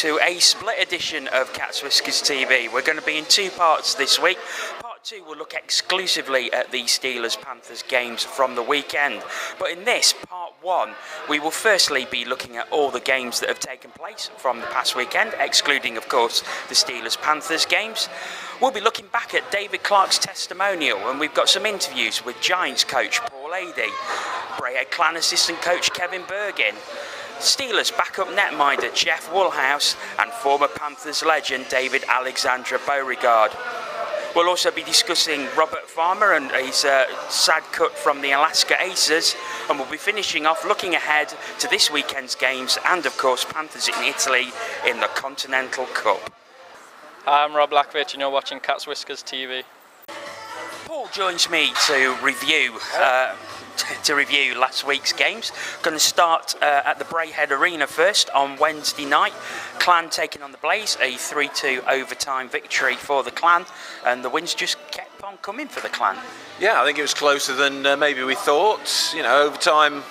to a split edition of Whiskers TV. We're going to be in two parts this week. Part 2 will look exclusively at the Steelers-Panthers games from the weekend. But in this, part 1, we will firstly be looking at all the games that have taken place from the past weekend, excluding, of course, the Steelers-Panthers games. We'll be looking back at David Clarke's testimonial, and we've got some interviews with Giants coach Paul Adey, Braehead Clan assistant coach Kevin Bergin, Steelers backup netminder Geoff Woolhouse, and former Panthers legend David-Alexandre Beauregard. We'll also be discussing Robert Farmer and his sad cut from the Alaska Aces, and we'll be finishing off looking ahead to this weekend's games and, of course, Panthers in Italy in the Continental Cup. Hi, I'm Rob Lakovich and you're watching Whiskers TV. Paul joins me to review last week's games. Going to start at the Braehead Arena first on Wednesday night. Clan taking on the Blaze, a 3-2 overtime victory for the Clan, and the wins just kept on coming for the Clan. Yeah, I think it was closer than maybe we thought. You know, overtime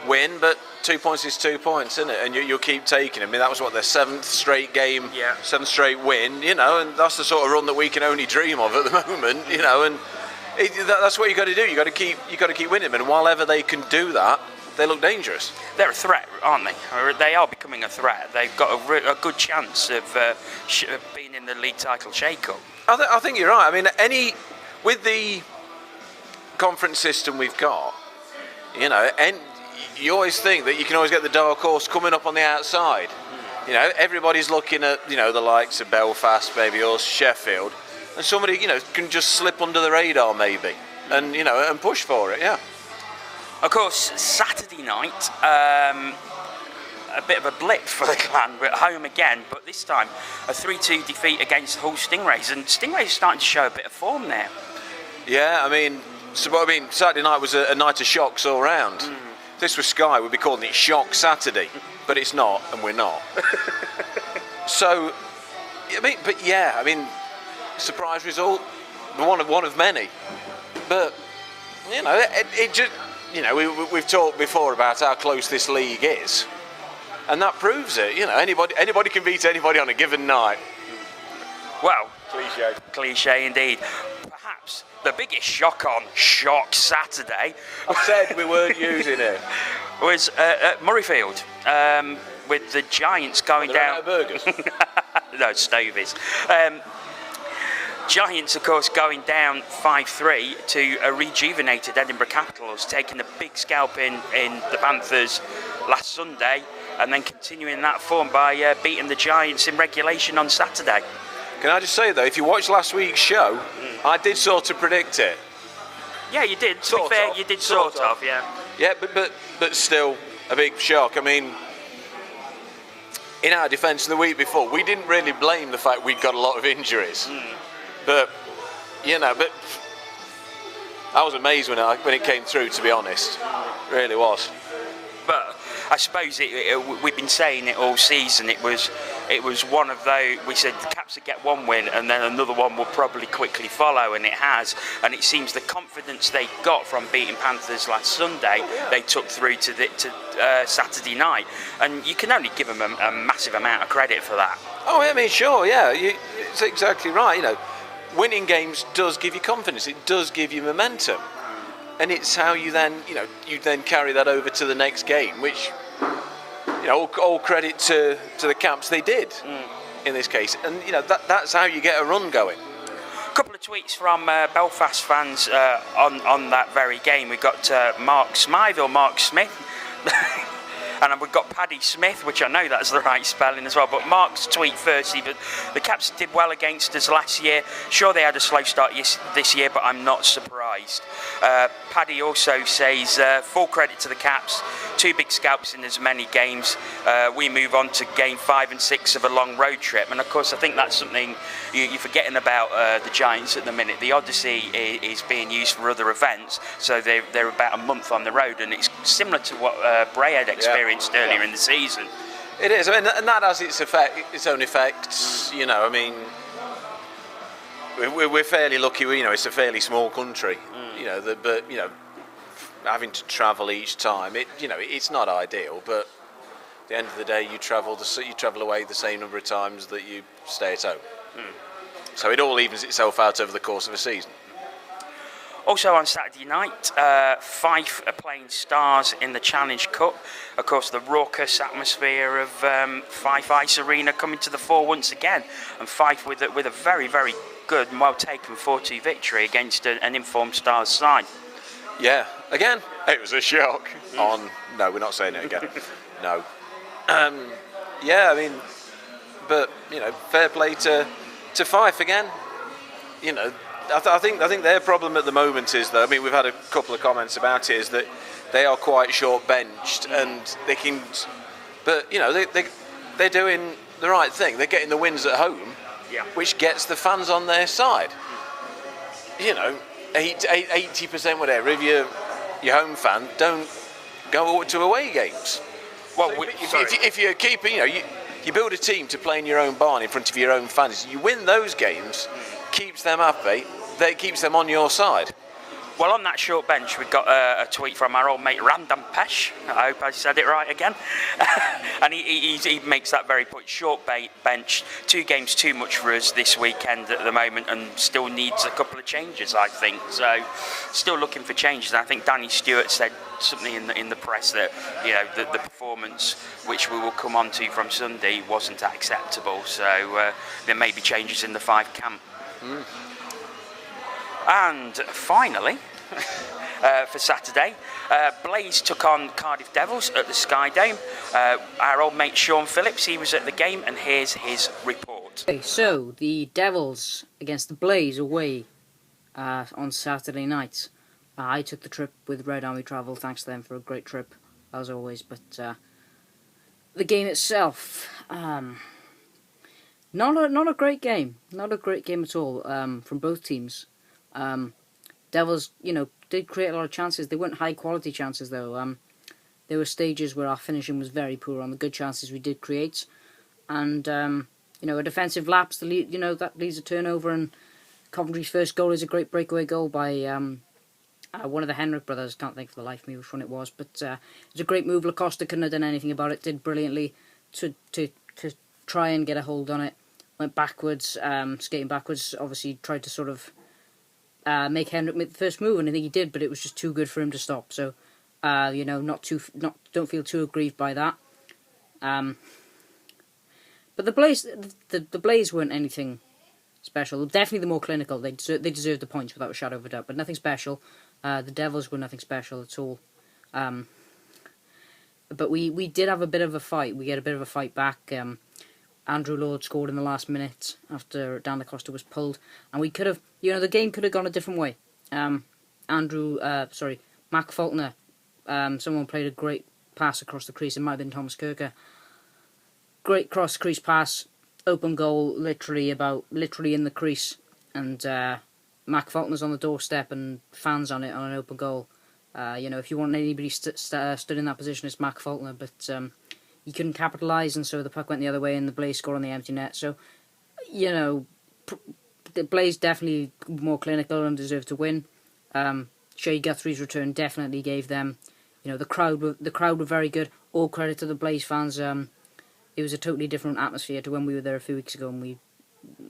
win, but 2 points is 2 points, isn't it? And you'll keep taking it. I mean, that was what, their 7th straight game, 7th straight win, you know, and that's the sort of run that we can only dream of at the moment, you know, and that's what you got to do. You got to keep winning them, and while ever they can do that, they look dangerous. They're a threat, aren't they? Or they are becoming a threat. They've got a good chance of being in the league title shake-up. I think you're right. I mean, with the conference system we've got, you know, and you always think that you can always get the dark horse coming up on the outside. You know, everybody's looking at, you know, the likes of Belfast, maybe, or Sheffield, and somebody, you know, can just slip under the radar maybe, and, you know, and push for it, yeah. Of course, Saturday night, a bit of a blip for the Clan. We're at home again, but this time a 3-2 defeat against the Hull Stingrays, and Stingrays are starting to show a bit of form there. Yeah, I mean, Saturday night was a night of shocks all round. If this was Sky, we'd be calling it Shock Saturday, but it's not, and we're not. So, I mean, surprise result, one of many. But you know, it just, you know, we've talked before about how close this league is, and that proves it. You know, anybody can beat anybody on a given night. Well, cliche indeed. Perhaps the biggest shock on Shock Saturday, I said we weren't using it, was at Murrayfield, with the Giants going down. Out of burgers? No, Stovies. Giants, of course, going down 5-3 to a rejuvenated Edinburgh Capitals, taking a big scalp in the Panthers last Sunday, and then continuing that form by beating the Giants in regulation on Saturday. Can I just say, though, if you watched last week's show, I did sort of predict it. Yeah, you did. To be fair, you did sort of, yeah. Yeah, but still a big shock. I mean, in our defence the week before, we didn't really blame the fact we'd got a lot of injuries. But, you know, I was amazed when it came through, to be honest. Really was. But I suppose we've been saying it all season. It was one of those. We said the Caps would get one win, and then another one will probably quickly follow, and it has. And it seems the confidence they got from beating Panthers last Sunday, they took through to Saturday night, and you can only give them a massive amount of credit for that. Oh, I mean, sure, yeah, it's exactly right. You know, winning games does give you confidence. It does give you momentum. And it's how you then carry that over to the next game, which, you know, all credit to the Caps, they did in this case. And, you know, that's how you get a run going. A couple of tweets from Belfast fans on that very game. We got Mark Smith. And we've got Paddy Smith, which I know that's the right spelling as well. But Mark's tweet firstly, but the Caps did well against us last year. Sure, they had a slow start this year, but I'm not surprised. Paddy also says, full credit to the Caps. 2 big scalps in as many games. We move on to game 5 and 6 of a long road trip. And of course, I think that's something you're forgetting about the Giants at the minute. The Odyssey is being used for other events, so they're about a month on the road, and it's similar to what Braehead experienced earlier in the season. It is. I mean, and that has its own effects. You know, I mean, we're fairly lucky. You know, it's a fairly small country. You know, but you know, having to travel each time, it's not ideal. But the end of the day, you travel away the same number of times that you stay at home. So it all evens itself out over the course of a season. Also on Saturday night, Fife are playing Stars in the Challenge Cup. Of course, the raucous atmosphere of Fife Ice Arena coming to the fore once again, and Fife with a very, very good and well taken 4-2 victory against an informed Stars side. Yeah, again, it was a shock. No, we're not saying it again. No. Yeah, I mean, but fair play to Fife again. I think their problem at the moment is that, I mean, we've had a couple of comments about it, is that they are quite short benched, and they can, but they're doing the right thing. They're getting the wins at home, which gets the fans on their side. 80% whatever of your home fan don't go to away games. Well, so if you're keeping, you build a team to play in your own barn in front of your own fans. You win those games, keeps them happy. That keeps them on your side. Well, on that short bench, we got a tweet from our old mate Random Pesh. I hope I said it right again. And he makes that very point. Short bench, 2 games too much for us this weekend at the moment, and still needs a couple of changes, I think. So, still looking for changes. And I think Danny Stewart said something in the press that the performance, which we will come on to from Sunday, wasn't acceptable. So there may be changes in the Fife camp. And finally, for Saturday, Blaze took on Cardiff Devils at the Sky Dome. Our old mate Sean Phillips, he was at the game, and here's his report. Okay, so the Devils against the Blaze away on Saturday night. I took the trip with Red Army Travel. Thanks to them for a great trip, as always. But the game itself, not a great game. Not a great game at all from both teams. Devils, did create a lot of chances. They weren't high quality chances though. There were stages where our finishing was very poor on the good chances we did create, and a defensive lapse. That leads a turnover, and Coventry's first goal is a great breakaway goal by one of the Henrik brothers. Can't think for the life of me which one it was, but it was a great move. Lacosta couldn't have done anything about it. Did brilliantly to try and get a hold on it. Went backwards, skating backwards. Obviously tried to sort of make Henrik make the first move, and I think he did, but it was just too good for him to stop. So, don't feel too aggrieved by that. But the Blaze weren't anything special. Definitely the more clinical. They deserved the points without a shadow of a doubt, but nothing special. The Devils were nothing special at all. But we did have a bit of a fight. We get a bit of a fight back. Andrew Lord scored in the last minute after Dan Lacosta was pulled, and we could have, the game could have gone a different way. Mac Faulkner, someone played a great pass across the crease. It might have been Thomas Kirker. Great cross crease pass, open goal, literally in the crease, and Mac Faulkner's on the doorstep and fans on it on an open goal. If you want anybody stood in that position, it's Mac Faulkner, but he couldn't capitalise, and so the puck went the other way, and the Blaze scored on the empty net. So, the Blaze definitely more clinical and deserved to win. Shay Guthrie's return definitely gave them, the crowd were very good. All credit to the Blaze fans. It was a totally different atmosphere to when we were there a few weeks ago, and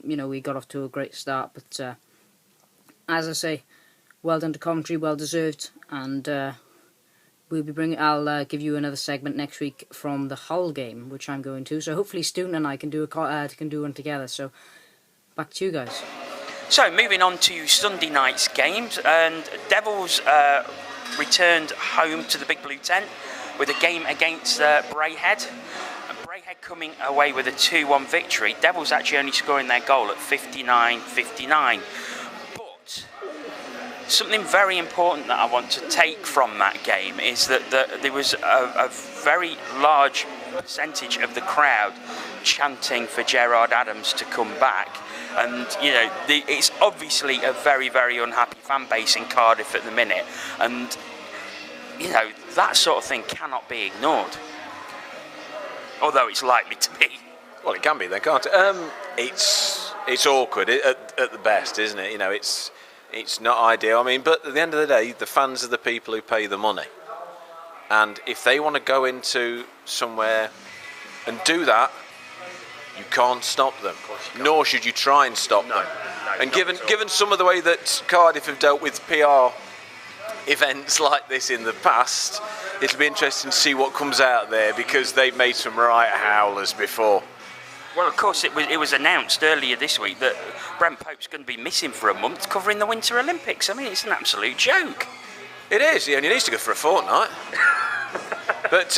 we got off to a great start. But as I say, well done to Coventry, well deserved, and I'll give you another segment next week from the Hull game, which I'm going to. So hopefully Stewart and I can do one together. So back to you guys. So moving on to Sunday night's games, and Devils returned home to the Big Blue Tent with a game against Braehead. Braehead coming away with a 2-1 victory. Devils actually only scoring their goal at 59-59. Something very important that I want to take from that game is that there was a very large percentage of the crowd chanting for Gerard Adams to come back. And, it's obviously a very, very unhappy fan base in Cardiff at the minute. And, that sort of thing cannot be ignored. Although it's likely to be. Well, it can be then, can't it? It's awkward at the best, isn't it? It's not ideal. I mean, but at the end of the day, the fans are the people who pay the money. And if they want to go into somewhere and do that, you can't stop them. Nor should you try and stop them. And given some of the way that Cardiff have dealt with PR events like this in the past, it'll be interesting to see what comes out there, because they've made some right howlers before. Well, of course, it was announced earlier this week that Brent Pope's going to be missing for a month covering the Winter Olympics. I mean, it's an absolute joke. It is. He only needs to go for a fortnight. But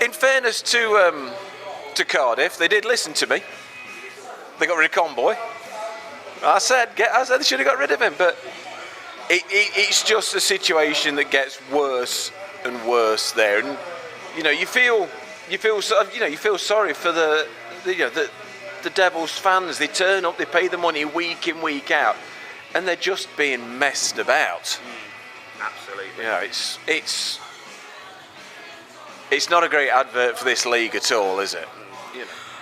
in fairness to Cardiff, they did listen to me. They got rid of Conboy. I said they should have got rid of him, but it's just a situation that gets worse and worse there, and you feel sorry for the Devils fans. They turn up, they pay the money week in, week out, and they're just being messed about. Absolutely. It's not a great advert for this league at all, is it?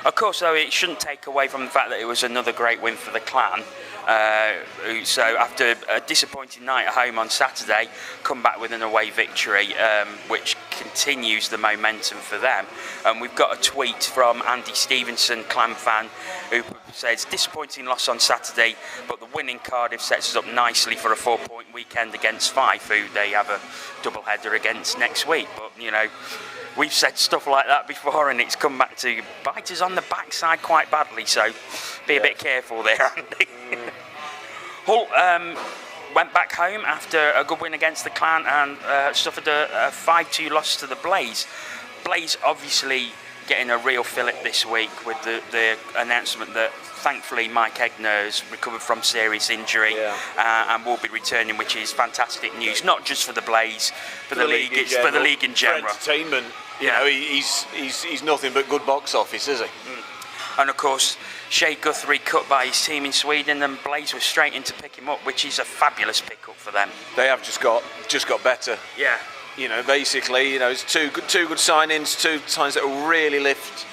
Of course, though, it shouldn't take away from the fact that it was another great win for the Clan. So after a disappointing night at home on Saturday, come back with an away victory, which continues the momentum for them. And we've got a tweet from Andy Stevenson, Clan fan, who says, disappointing loss on Saturday, but the win in Cardiff sets us up nicely for a 4-point weekend against Fife, who they have a double-header against next week. But, we've said stuff like that before, and it's come back to bite us on the backside quite badly, so be a bit careful there, Andy. Hull went back home after a good win against the Clan and suffered a 5-2 loss to the Blaze. Blaze obviously getting a real fillip this week with the announcement that thankfully Mike Egner's recovered from serious injury and will be returning, which is fantastic news, not just for the Blaze, for the league, it's for the league in general. For entertainment, he's nothing but good box office, is he? And of course, Shea Guthrie cut by his team in Sweden, and Blaze was straight in to pick him up, which is a fabulous pickup for them. They have just got better. Yeah. Basically, it's two good signings, two signings that will really lift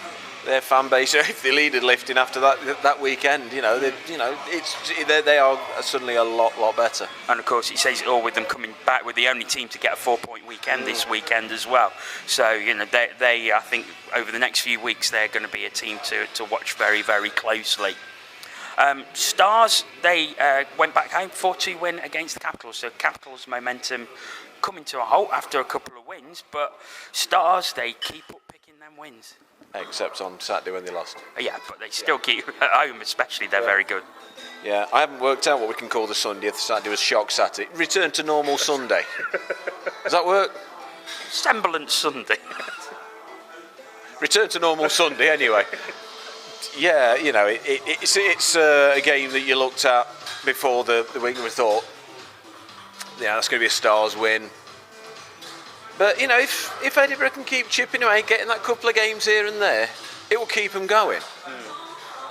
their fan base. If they needed lifting after that weekend, they are suddenly a lot better. And of course, it says it all with them coming back with the only team to get a 4-point weekend this weekend as well. So they I think over the next few weeks they're going to be a team to watch very, very closely. Stars, they went back home, 4-2 win against the Capitals. So Capitals' momentum coming to a halt after a couple of wins, but Stars, they keep up picking them wins. Except on Saturday when they lost. Yeah, but they still keep, at home especially, they're very good. Yeah, I haven't worked out what we can call the Sunday. If the Saturday was shock Saturday. Return to normal Sunday. Does that work? Semblance Sunday. Return to normal Sunday, anyway. Yeah, it's a game that you looked at before the week and we thought, that's going to be a Stars win. But, if Edinburgh can keep chipping away, getting that couple of games here and there, it will keep them going.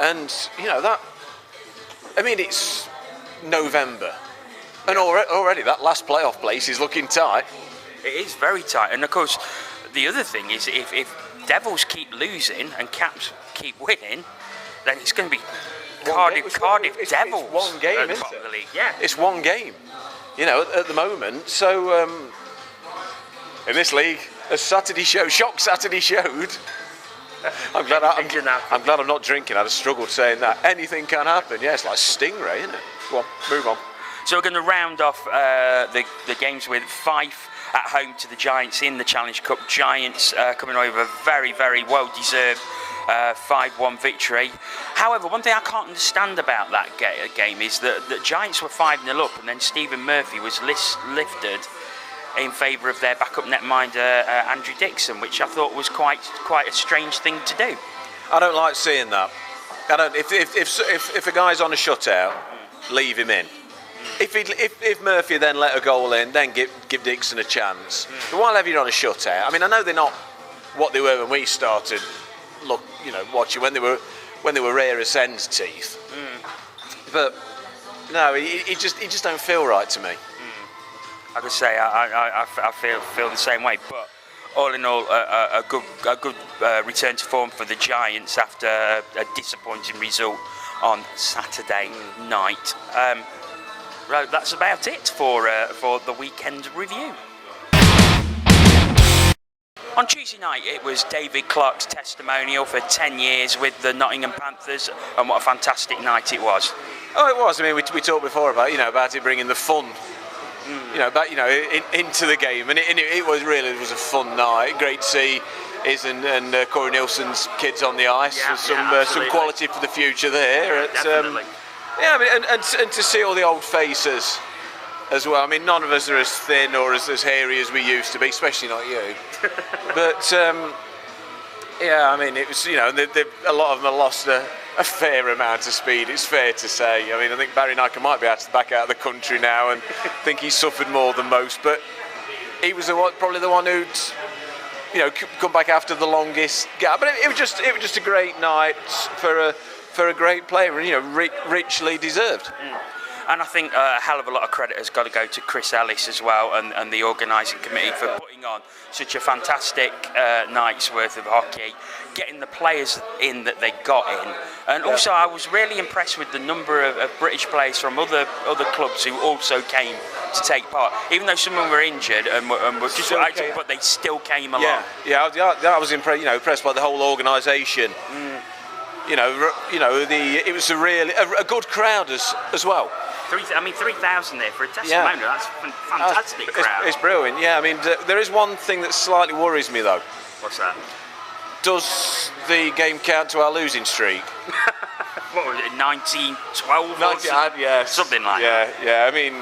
And, it's November. And already that last playoff place is looking tight. It is very tight. And, of course, the other thing is if Devils keep losing and Caps keep winning, then it's going to be Cardiff Devils. It's one game, at the isn't bottom it? of the league. Yeah. It's one game, at the moment. So, in this league, as Shock Saturday showed, I'm glad I'm not drinking. I'd have struggled saying that. Anything can happen. Yeah, it's like Stingray, isn't it? Go on, move on. So we're going to round off the games with Fife at home to the Giants in the Challenge Cup. Giants coming away with a very, very well-deserved 5-1 victory. However, one thing I can't understand about that game is that the Giants were 5-0 up, and then Stephen Murphy was lifted in favour of their backup netminder Andrew Dixon, which I thought was quite a strange thing to do. I don't like seeing that. If a guy's on a shutout, leave him in. If Murphy then let a goal in, then give Dixon a chance. But while you're on a shutout, I know they're not what they were when we started watching, when they were rare as hen's teeth. But no, he just don't feel right to me. Like I say, I feel the same way. But all in all, a good return to form for the Giants after a disappointing result on Saturday night. Right, that's about it for the weekend review. On Tuesday night, it was David Clarke's testimonial for 10 years with the Nottingham Panthers, and what a fantastic night it was. Oh, it was. I mean, we talked before about it bringing the fun, into the game, and it was a fun night. Great to see his and Corey Nielsen's kids on the ice. Some quality for the future there. Definitely. I mean, and to see all the old faces as well. I mean, none of us are as thin or as hairy as we used to be, especially not you. But I mean, it was, a lot of them have lost a fair amount of speed, it's fair to say. I mean, I think Barry Nyker might be back out of the country now, and I think he suffered more than most, but he was probably the one who'd come back after the longest gap. But it was just a great night for a great player, and richly deserved. And I think a hell of a lot of credit has got to go to Chris Ellis as well, and the organising committee for putting on such a fantastic night's worth of hockey, getting the players in that they got in. And also I was really impressed with the number of British players from other clubs who also came to take part, even though some of them were injured and were just active, but they still came along. I was impressed by the whole organisation. It was a good crowd as well. 3,000 there for a testimonial. Yeah. That's a fantastic crowd. It's brilliant. Yeah, I mean, there is one thing that slightly worries me though. What's that? Does the game count to our losing streak? What was it, 1912? Yes. Something like that. Yeah. I mean,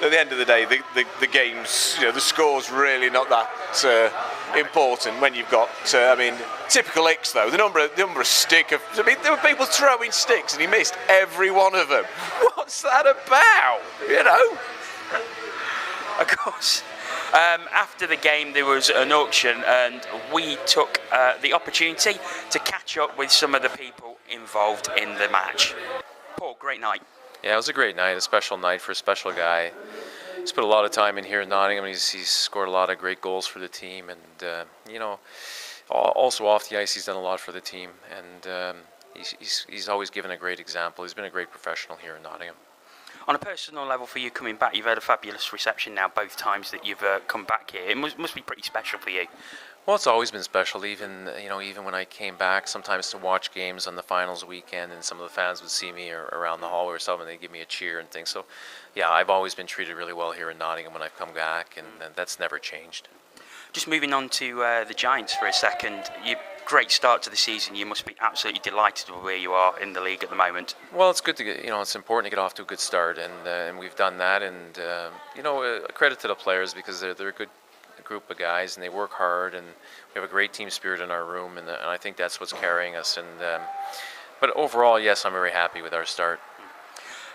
at the end of the day, the games, the score's really not that important when you've got. Typical Ix though. The number of stick. There were people throwing sticks, and he missed every one of them. What's that about? Of course. After the game, there was an auction, and we took the opportunity to catch up with some of the people involved in the match. Paul, great night. Yeah, it was a great night, a special night for a special guy. He's put a lot of time in here in Nottingham. He's scored a lot of great goals for the team, and also off the ice, he's done a lot for the team, and he's always given a great example. He's been a great professional here in Nottingham. On a personal level, for you coming back, you've had a fabulous reception now both times that you've come back here. It must be pretty special for you. Well, it's always been special. Even when I came back, sometimes to watch games on the finals weekend, and some of the fans would see me around the hallway or something, they'd give me a cheer and things. So, yeah, I've always been treated really well here in Nottingham when I've come back, and that's never changed. Just moving on to the Giants for a second. Great start to the season. You must be absolutely delighted with where you are in the league at the moment. Well, it's good to get. It's important to get off to a good start, and we've done that. And a credit to the players, because they're a good group of guys, and they work hard, and we have a great team spirit in our room, and I think that's what's carrying us. And but overall, yes, I'm very happy with our start.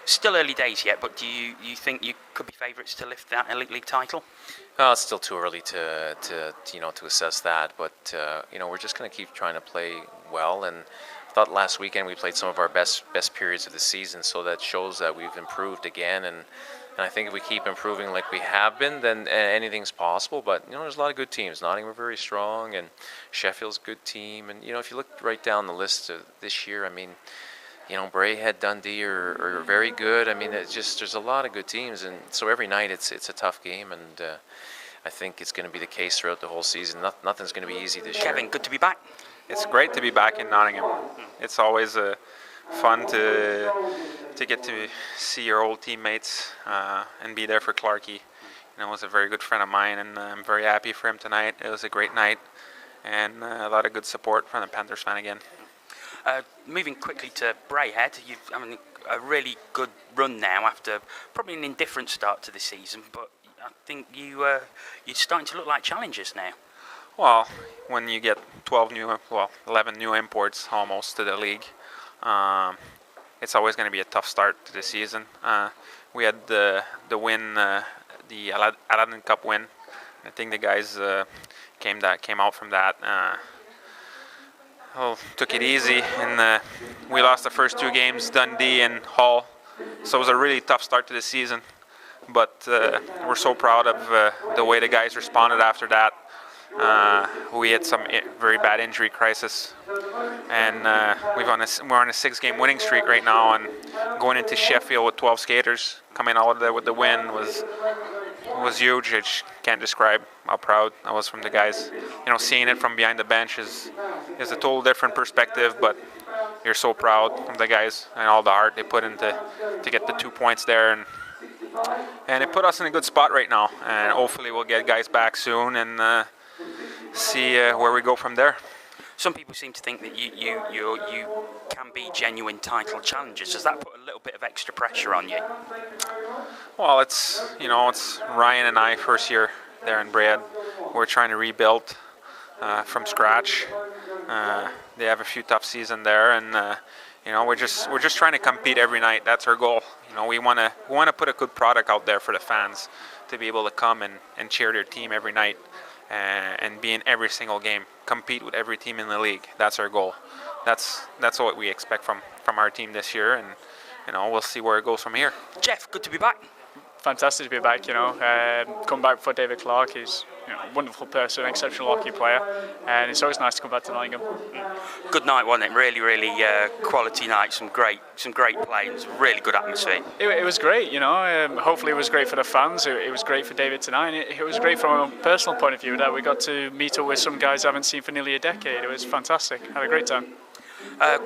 Still early days yet, but do you think you could be favourites to lift that Elite League title? It's still too early to assess that, but we're just going to keep trying to play well. And I thought last weekend we played some of our best periods of the season, so that shows that we've improved again. And I think if we keep improving like we have been, then anything's possible. But there's a lot of good teams. Nottingham are very strong, and Sheffield's a good team. And if you look right down the list of this year, I mean, Braehead, Dundee are very good. I mean, there's a lot of good teams, and so every night it's a tough game, and I think it's going to be the case throughout the whole season. Nothing's going to be easy this year. Kevin, good to be back. It's great to be back in Nottingham. It's always fun to get to see your old teammates and be there for Clarke. He was a very good friend of mine, and I'm very happy for him tonight. It was a great night, and a lot of good support from the Panthers fan again. Moving quickly to Braehead, you've having a really good run now after probably an indifferent start to the season, but I think you're starting to look like challengers now. Well, when you get 11 new imports almost to the league, it's always going to be a tough start to the season. We had the win, the Aladdin Cup win. I think the guys came out from that. Took it easy, and we lost the first two games, Dundee and Hull. So it was a really tough start to the season. But we're so proud of the way the guys responded after that. We had some very bad injury crisis, and we're on a 6-game winning streak right now. And going into Sheffield with 12 skaters, coming out with the win was was huge. I just can't describe how proud I was from the guys. Seeing it from behind the bench is a total different perspective, but you're so proud of the guys and all the heart they put into to get the 2 points there, and it put us in a good spot right now. And hopefully we'll get guys back soon and see where we go from there. Some people seem to think that you can be genuine title challengers. Does that put a little bit of extra pressure on you? Well, it's Ryan and I first year there in Braehead. We're trying to rebuild from scratch. They have a few tough seasons there, and we're just trying to compete every night. That's our goal. We want to put a good product out there for the fans to be able to come and cheer their team every night and be in every single game, compete with every team in the league. That's our goal. That's what we expect from our team this year, and we'll see where it goes from here. Geoff, good to be back. Fantastic to be back. Come back for David Clarke. He's a wonderful person, exceptional hockey player, and it's always nice to come back to Nottingham. Good night, wasn't it? Really, really quality night. Some great play and some really good atmosphere. It was great. Hopefully it was great for the fans. It was great for David tonight. And it was great from a personal point of view that we got to meet up with some guys I haven't seen for nearly a decade. It was fantastic. Had a great time.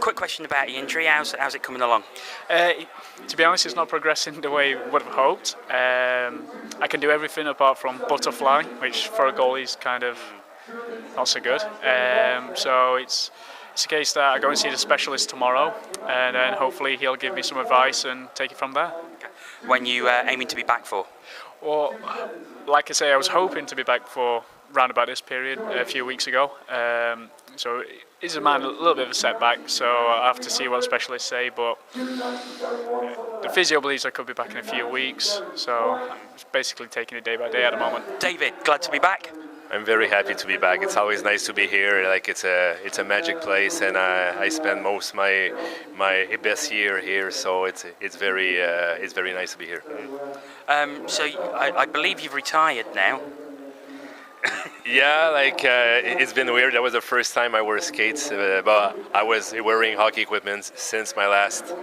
Quick question about the injury. How's it coming along? To be honest, it's not progressing the way we would have hoped. I can do everything apart from butterfly, which for a goalie is kind of not so good. So it's a case that I go and see the specialist tomorrow, and then hopefully he'll give me some advice and take it from there. When you aiming to be back for? Well, like I say, I was hoping to be back for round about this period a few weeks ago. So it's a little bit of a setback, so I have to see what the specialists say, but the physio believes I could be back in a few weeks, so I'm just basically taking it day by day at the moment. David, glad to be back. I'm very happy to be back. It's always nice to be here. It's a magic place, and I spend most my best year here, so it's very nice to be here. So I believe you've retired now. Yeah, it's been weird. That was the first time I wore skates, but I was wearing hockey equipment since my last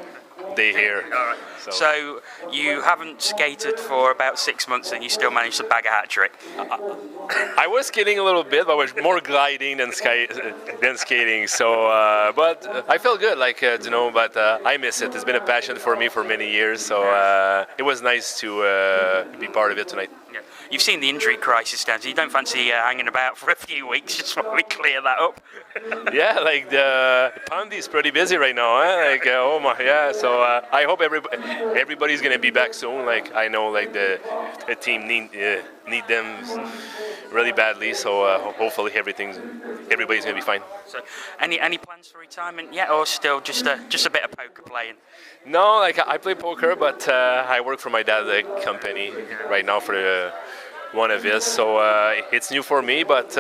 day here. All right. So you haven't skated for about 6 months, and you still managed to bag a hat trick. I was skating a little bit, but I was more gliding than skating. So, but I felt good, but I miss it. It's been a passion for me for many years, so it was nice to be part of it tonight. Yeah. You've seen the injury crisis down, so you don't fancy hanging about for a few weeks just while we clear that up? Yeah, the Pandy is pretty busy right now. Oh my, yeah. So I hope everybody's gonna be back soon. I know, the team need them really badly. So hopefully everybody's gonna be fine. So, any plans for retirement yet, or still just a bit of poker playing? No, I play poker, but I work for my dad's company right now for one of his. So it's new for me, but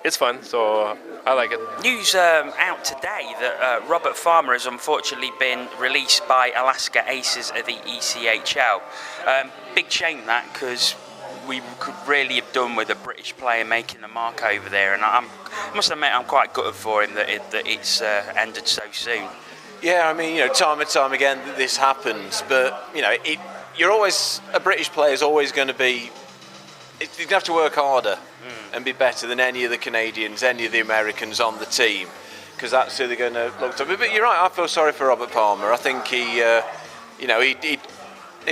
it's fun. So I like it. News out today that Robert Farmer has unfortunately been released by Alaska Aces of the ECHL. Big shame that, because we could really have done with a British player making the mark over there, and I must admit I'm quite gutted for him that it's ended so soon. Yeah, I mean, time and time again this happens, but you're always, a British player is always going to be. You have to work harder and be better than any of the Canadians, any of the Americans on the team, because that's who they're going to look to. But you're right. I feel sorry for Robert Palmer. I think he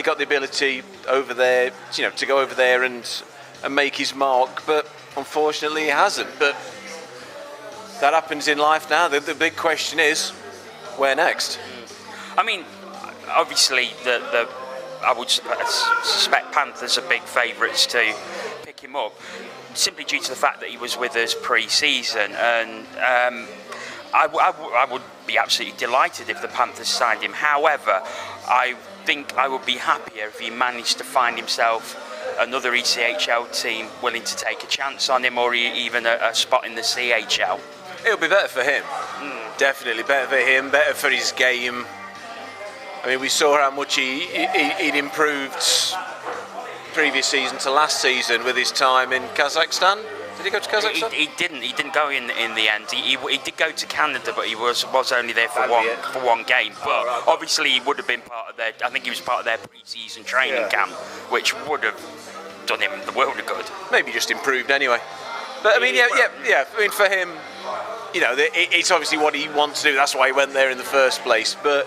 got the ability over there, to go over there and make his mark, but unfortunately he hasn't. But that happens in life now. The big question is, where next? I mean, obviously I would suspect Panthers are big favourites to pick him up, simply due to the fact that he was with us pre-season, and I would be absolutely delighted if the Panthers signed him. However, I think I would be happier if he managed to find himself another ECHL team willing to take a chance on him, or even a spot in the CHL. It'll be better for him. Definitely better for him, better for his game. I mean, we saw how much he'd improved previous season to last season with his time in Kazakhstan. Did he go to Kazakhstan? He didn't go in the end. He did go to Canada, but he was only there for one game. But obviously he would have been part of their. I think he was part of their pre-season training camp, which would have done him the world of good. Maybe just improved anyway. But I mean, yeah. I mean, for him, you know, it's obviously what he wants to do. That's why he went there in the first place. But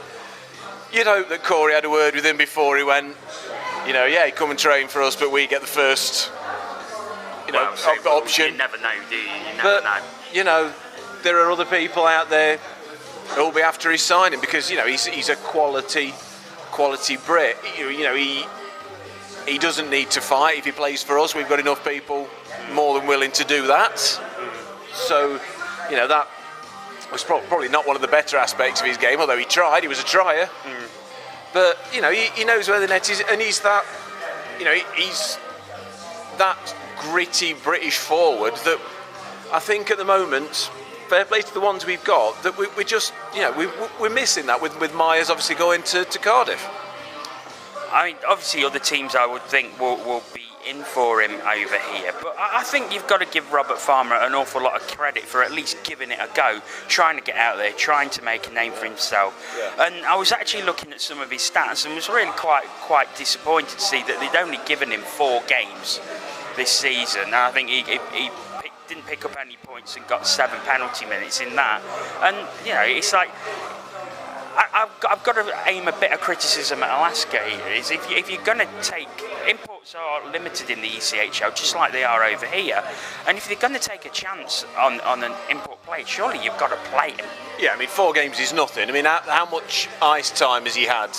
you'd hope that Corey had a word with him before he went. You know, yeah, he come and train for us, but we get the first, option. You never know, do you? You never know. You know, there are other people out there who'll be after his signing because you know he's a quality Brit. You know, he doesn't need to fight if he plays for us. We've got enough people more than willing to do that. So, you know, that was probably not one of the better aspects of his game, although he tried. He was a trier. But, you know, he knows where the net is, and he's that, you know, he's that gritty British forward that I think at the moment, fair play to the ones we've got, that we're just, you know, we're missing that with Myers obviously going to Cardiff. I mean, obviously other teams I would think will be in for him over here, but I think you've got to give Robert Farmer an awful lot of credit for at least giving it a go, trying to get out there, trying to make a name for himself. Yeah. And I was actually looking at some of his stats and was really quite disappointed to see that they'd only given him 4 games this season. And I think he didn't pick up any points and got 7 penalty minutes in that. And you know, it's like I've got to aim a bit of criticism at Alaska here. Is if you're going to take imports are limited in the ECHL just like they are over here, and if you're going to take a chance on an import player, surely you've got to play him. Yeah, I mean 4 games is nothing. I mean how much ice time has he had?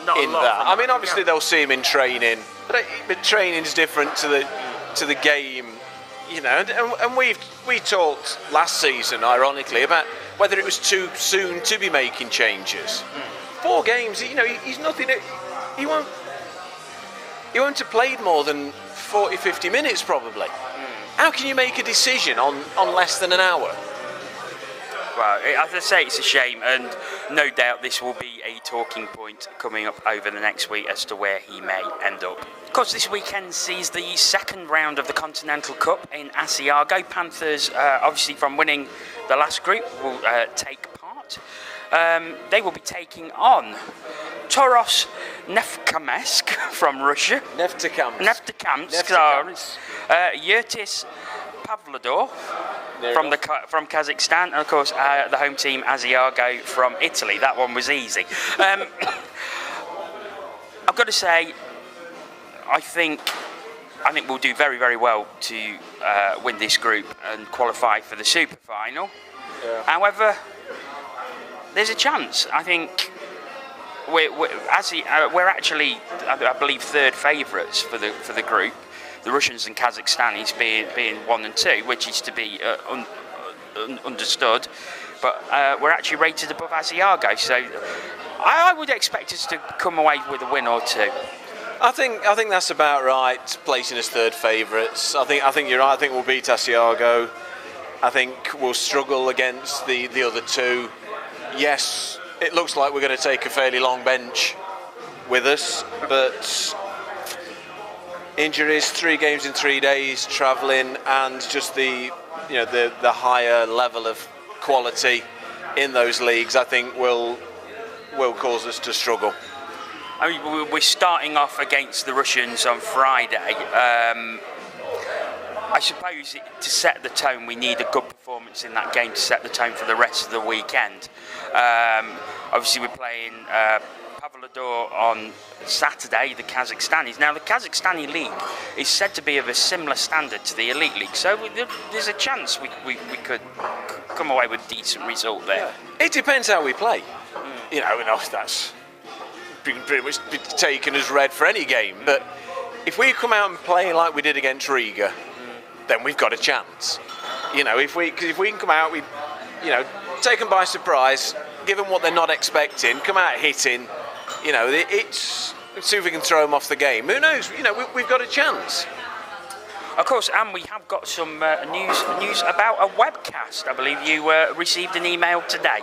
Not in a lot. that. I mean obviously they'll see him in training, but training is different to the game. You know, and we talked last season, ironically, about whether it was too soon to be making changes. 4 games, you know, he's nothing. He won't have played more than 40, 50 minutes probably. How can you make a decision on less than an hour? Well, as I say, it's a shame, and no doubt this will be a talking point coming up over the next week as to where he may end up. Of course, this weekend sees the second round of the Continental Cup in Asiago. Panthers, obviously from winning the last group, will take part. They will be taking on Toros Neftekamsk from Russia. Neftekamsk. Yurtis Pavlodar from Kazakhstan, and of course the home team Asiago from Italy. That one was easy. I've got to say, I think we'll do very, very well to win this group and qualify for the super final. Yeah. However, there's a chance. I think we're actually, I believe, third favourites for the group. The Russians and Kazakhstanis being 1 and 2, which is to be understood. But we're actually rated above Asiago, so I would expect us to come away with a win or 2. I think that's about right, placing as third favourites. I think you're right. I think we'll beat Asiago. I think we'll struggle against the other 2. Yes, it looks like we're going to take a fairly long bench with us, but injuries, 3 games in 3 days, travelling, and just the higher level of quality in those leagues, I think will cause us to struggle. I mean, we're starting off against the Russians on Friday. I suppose to set the tone, we need a good performance in that game to set the tone for the rest of the weekend. Obviously, we're playing Pavlodar on Saturday, the Kazakhstanis. Now, the Kazakhstani league is said to be of a similar standard to the Elite League, so there's a chance we could come away with a decent result there. It depends how we play. You know, that's pretty much taken as read for any game, but if we come out and play like we did against Riga, then we've got a chance. You know, if we can come out, take them by surprise, give them what they're not expecting, come out hitting, you know, see if we can throw them off the game. Who knows? You know, we've got a chance. Of course, and we have got some news about a webcast. I believe you received an email today.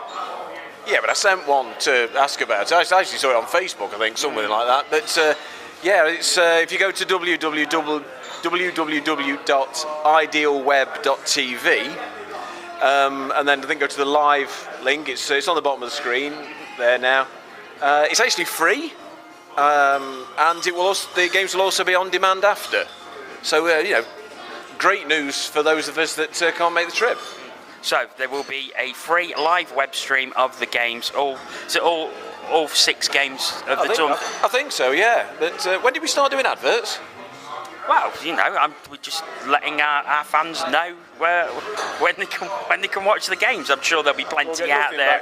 Yeah, but I sent one to ask about it. I actually saw it on Facebook, I think, something like that. But yeah, it's if you go to www.idealweb.tv and then I think go to the live link. It's on the bottom of the screen there now. It's actually free. and the games will also be on demand after. So great news for those of us that can't make the trip. So there will be a free live web stream of the games. All 6 games of the tournament. I think so, yeah. But when did we start doing adverts? Well, we're just letting our fans know when they can watch the games. I'm sure there'll be plenty out there.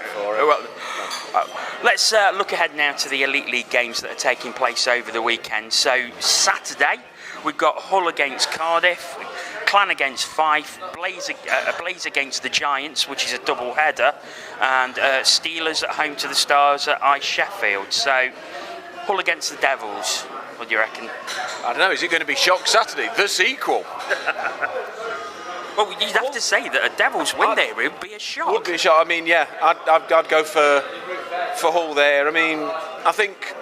Let's look ahead now to the Elite League games that are taking place over the weekend. So Saturday, we've got Hull against Cardiff, Clan against Fife, Blaze against the Giants, which is a double header, and Steelers at home to the Stars at Sheffield. So Hull against the Devils. What do you reckon? I don't know. Is it going to be Shock Saturday, the sequel? Well, you'd have to say that a Devils win there would be a shock. Would be a shock. I mean, yeah, I'd go for Hull there. I mean, I think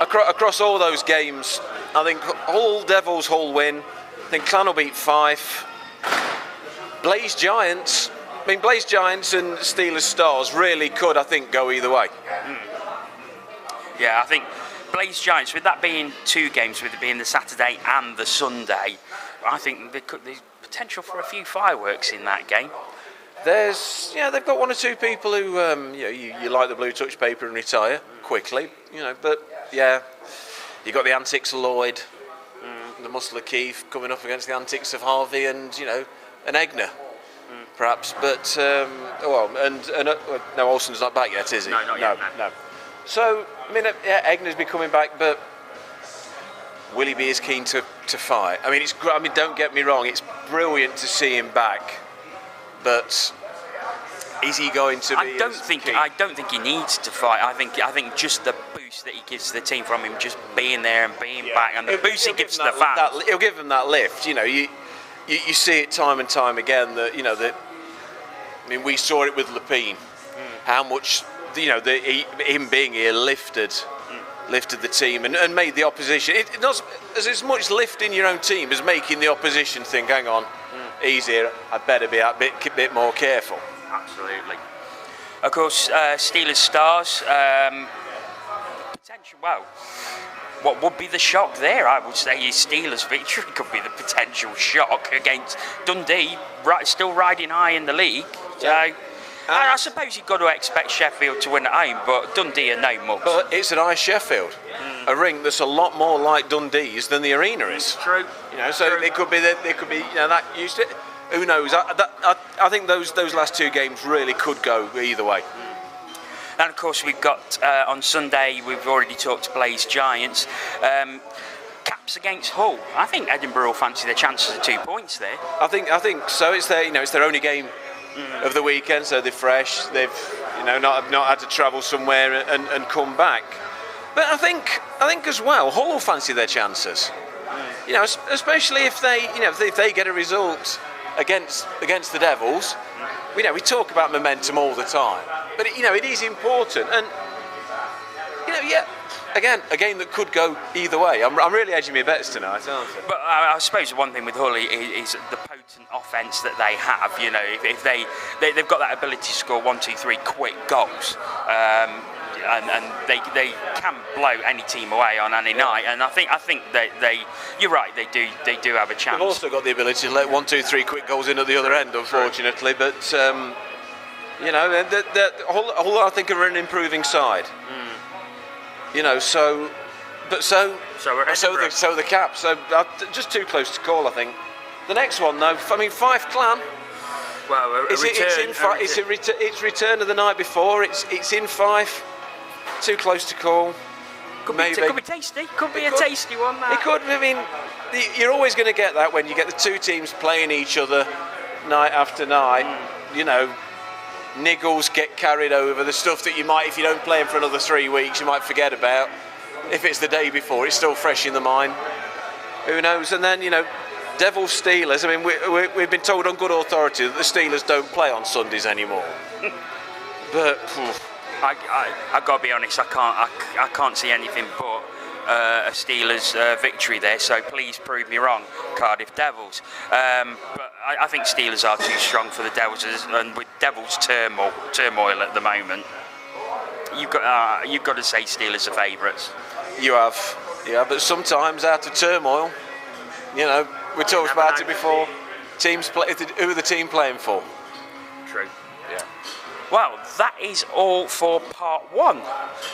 across all those games, I think Hull Devils, Hull win. I think Clan will beat Fife. Blaze Giants. I mean, Blaze Giants and Steelers Stars really could, I think, go either way. Yeah, I think Blaze Giants, with that being 2 games, with it being the Saturday and the Sunday, I think there's potential for a few fireworks in that game. They've got 1 or 2 people who, you light the blue touch paper and retire quickly, but yeah, you got the antics of Lloyd, the muscle of Keith coming up against the antics of Harvey and an Egner, perhaps, but no, Olsen's not back yet, is he? No, not yet. No. So, I mean, Egner's be coming back, but will he be as keen to fight? I mean, don't get me wrong, it's brilliant to see him back, but is he going to be? I don't think he needs to fight. I think just the boost that he gives the team from him just being there and being back, and the boost he gives to the fans. He'll give them that lift. You see it time and time again. I mean, we saw it with Lepine. How much him being here lifted the team and made the opposition. It does as much lifting your own team as making the opposition think, hang on, he's here, I better be a bit more careful. Absolutely. Of course, Steelers Stars, potential, well, what would be the shock there? I would say his Steelers victory could be the potential shock against Dundee, still riding high in the league. So I suppose you've got to expect Sheffield to win at home, but Dundee are no mugs. But it's an Sheffield, a ring that's a lot more like Dundee's than the arena is. True. So it could be that used it. Who knows? I think those last 2 games really could go either way. And of course, we've got on Sunday. We've already talked Blaze Giants. Caps against Hull. I think Edinburgh will fancy their chances of 2 points there. I think so. It's their only game of the weekend, so they're fresh. They've not had to travel somewhere and come back. But I think as well, Hull will fancy their chances. Especially if they get a result against the Devils. We talk about momentum all the time, but it is important, and again, a game that could go either way. I'm really edging my bets tonight, aren't I? But I suppose one thing with Hull is the potent offence that they have. If they've got that ability to score 1, 2, 3 quick goals, and they can blow any team away on any night. And I think you're right, they do have a chance. They've also got the ability to let 1, 2, 3 quick goals in at the other end, unfortunately. But Hull, I think, are an improving side. So the Caps. So just too close to call, I think. The next one, though, I mean, Fife Clan. Well, it's return of the night before. It's in Fife. Too close to call. Could be tasty. Could be a tasty one. That. It could. I mean, you're always going to get that when you get the 2 teams playing each other night after night. Niggles get carried over. The stuff that you might, if you don't play them for another 3 weeks, you might forget about. If it's the day before, it's still fresh in the mind. Who knows? And then Devils Steelers. I mean, we've been told on good authority that the Steelers don't play on Sundays anymore. But I've got to be honest. I can't see anything but a Steelers victory there. So please prove me wrong, Cardiff Devils. But I think Steelers are too strong for the Devils, and with Devils turmoil at the moment. you've got to say Steelers are favourites. You have, yeah, but sometimes out of turmoil, you know, we talked about it before. Teams play. Who are the team playing for? True. Yeah. Well, that is all for part 1.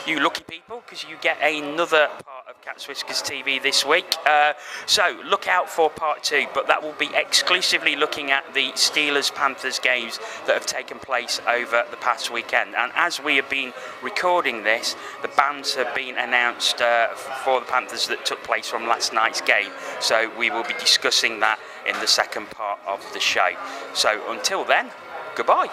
You lucky people, because you get another part of Cats Whiskers TV this week. So look out for part 2, but that will be exclusively looking at the Steelers-Panthers games that have taken place over the past weekend. And as we have been recording this, the bans have been announced for the Panthers that took place from last night's game. So we will be discussing that in the second part of the show. So until then, goodbye.